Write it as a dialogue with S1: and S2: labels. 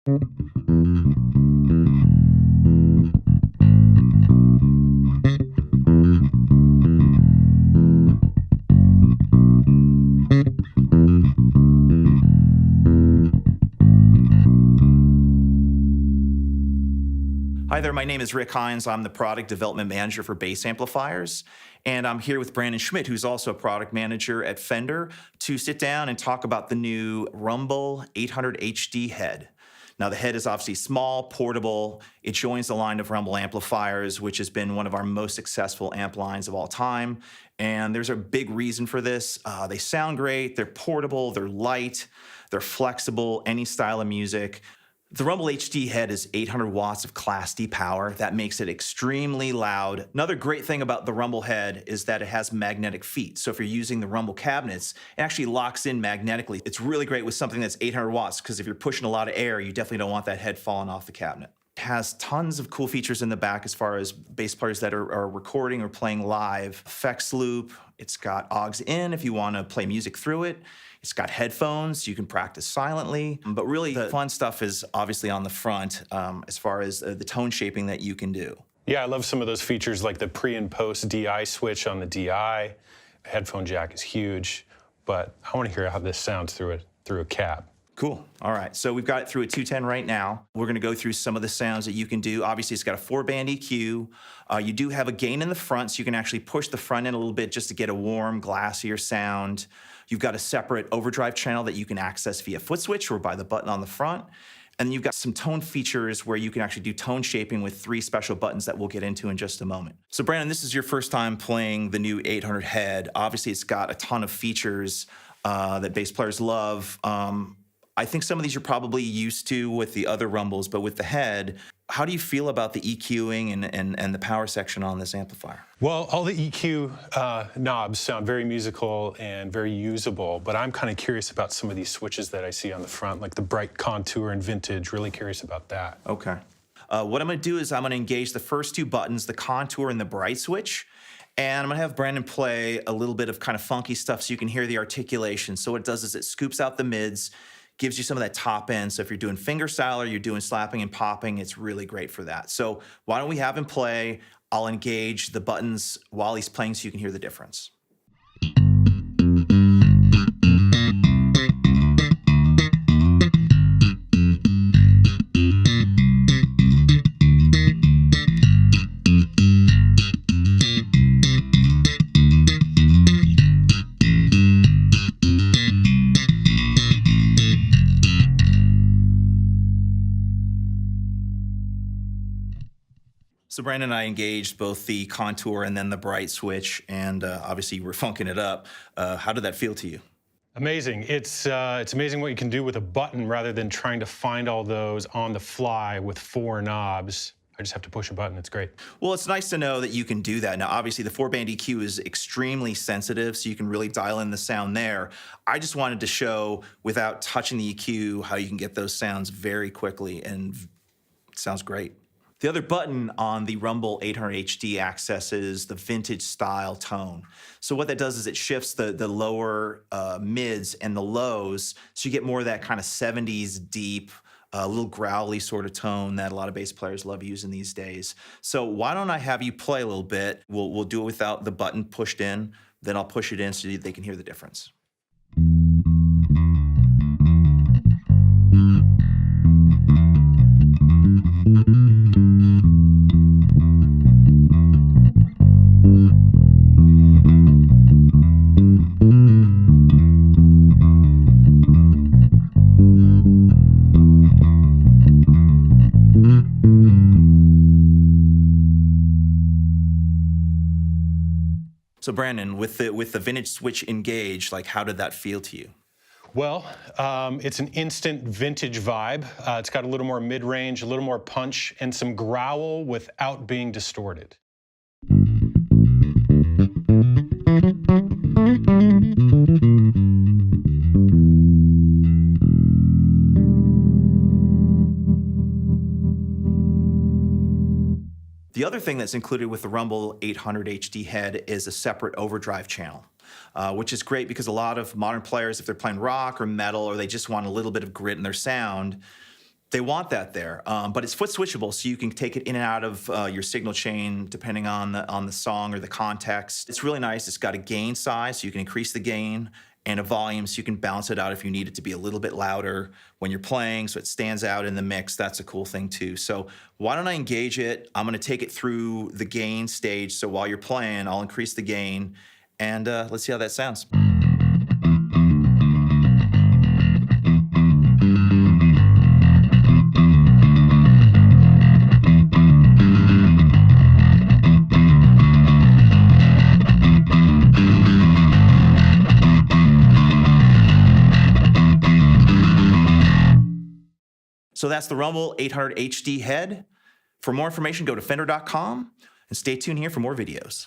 S1: Hi there, my name is Rick Hines. I'm the product development manager for bass amplifiers. And I'm here with Brandon Schmidt, who's also a product manager at Fender, to sit down and talk about the new Rumble 800 HD head. Now, the head is obviously small, portable. It joins the line of Rumble amplifiers, which has been one of our most successful amp lines of all time. And there's a big reason for this. They sound great, they're portable, they're light, they're flexible, any style of music. The Rumble HD head is 800 watts of Class D power. That makes it extremely loud. Another great thing about the Rumble head is that it has magnetic feet. So if you're using the Rumble cabinets, it actually locks in magnetically. It's really great with something that's 800 watts because if you're pushing a lot of air, you definitely don't want that head falling off the cabinet. It has tons of cool features in the back as far as bass players that are recording or playing live. Effects loop, it's got aux in if you want to play music through it. It's got headphones, you can practice silently, but really the fun stuff is obviously on the front as far as the tone shaping that you can do.
S2: Yeah, I love some of those features like the pre and post DI switch on the DI. Headphone jack is huge, but I want to hear how this sounds through a cab.
S1: Cool. All right. So we've got it through a 210 right now. We're going to go through some of the sounds that you can do. Obviously, it's got a 4-band EQ. You do have a gain in the front, so you can actually push the front end a little bit just to get a warm, glassier sound. You've got a separate overdrive channel that you can access via foot switch or by the button on the front. And then you've got some tone features where you can actually do tone shaping with 3 special buttons that we'll get into in just a moment. So Brandon, this is your first time playing the new 800 head. Obviously, it's got a ton of features that bass players love. I think some of these you're probably used to with the other Rumbles, but with the head, how do you feel about the EQing and the power section on this amplifier?
S2: Well, all the EQ knobs sound very musical and very usable, but I'm kind of curious about some of these switches that I see on the front, like the bright contour and vintage, really curious about that.
S1: Okay. What I'm gonna do is I'm gonna engage the first 2 buttons, the contour and the bright switch, and I'm gonna have Brandon play a little bit of kind of funky stuff so you can hear the articulation. So what it does is it scoops out the mids, gives you some of that top end. So if you're doing fingerstyle or you're doing slapping and popping, it's really great for that. So why don't we have him play? I'll engage the buttons while he's playing so you can hear the difference. So Brandon and I engaged both the contour and then the bright switch, and obviously you were funking it up. How did that feel to you?
S2: Amazing. It's amazing what you can do with a button rather than trying to find all those on the fly with 4 knobs. I just have to push a button. It's great.
S1: Well, it's nice to know that you can do that. Now, obviously, the 4-band EQ is extremely sensitive, so you can really dial in the sound there. I just wanted to show, without touching the EQ, how you can get those sounds very quickly, and it sounds great. The other button on the Rumble 800 HD accesses the vintage style tone. So what that does is it shifts the lower mids and the lows, so you get more of that kind of 70s deep, little growly sort of tone that a lot of bass players love using these days. So why don't I have you play a little bit? We'll do it without the button pushed in, then I'll push it in so they can hear the difference. So Brandon, with the vintage switch engaged, like how did that feel to you?
S2: Well, it's an instant vintage vibe. It's got a little more mid-range, a little more punch, and some growl without being distorted.
S1: The other thing that's included with the Rumble 800 HD head is a separate overdrive channel, which is great because a lot of modern players, if they're playing rock or metal or they just want a little bit of grit in their sound, They want that there, but it's foot switchable, so you can take it in and out of your signal chain depending on the song or the context. It's really nice. It's got a gain size, so you can increase the gain, and a volume, so you can balance it out if you need it to be a little bit louder when you're playing, so it stands out in the mix. That's a cool thing too. So why don't I engage it? I'm gonna take it through the gain stage, so while you're playing, I'll increase the gain, and let's see how that sounds. So that's the Rumble 800 HD head. For more information, go to fender.com and stay tuned here for more videos.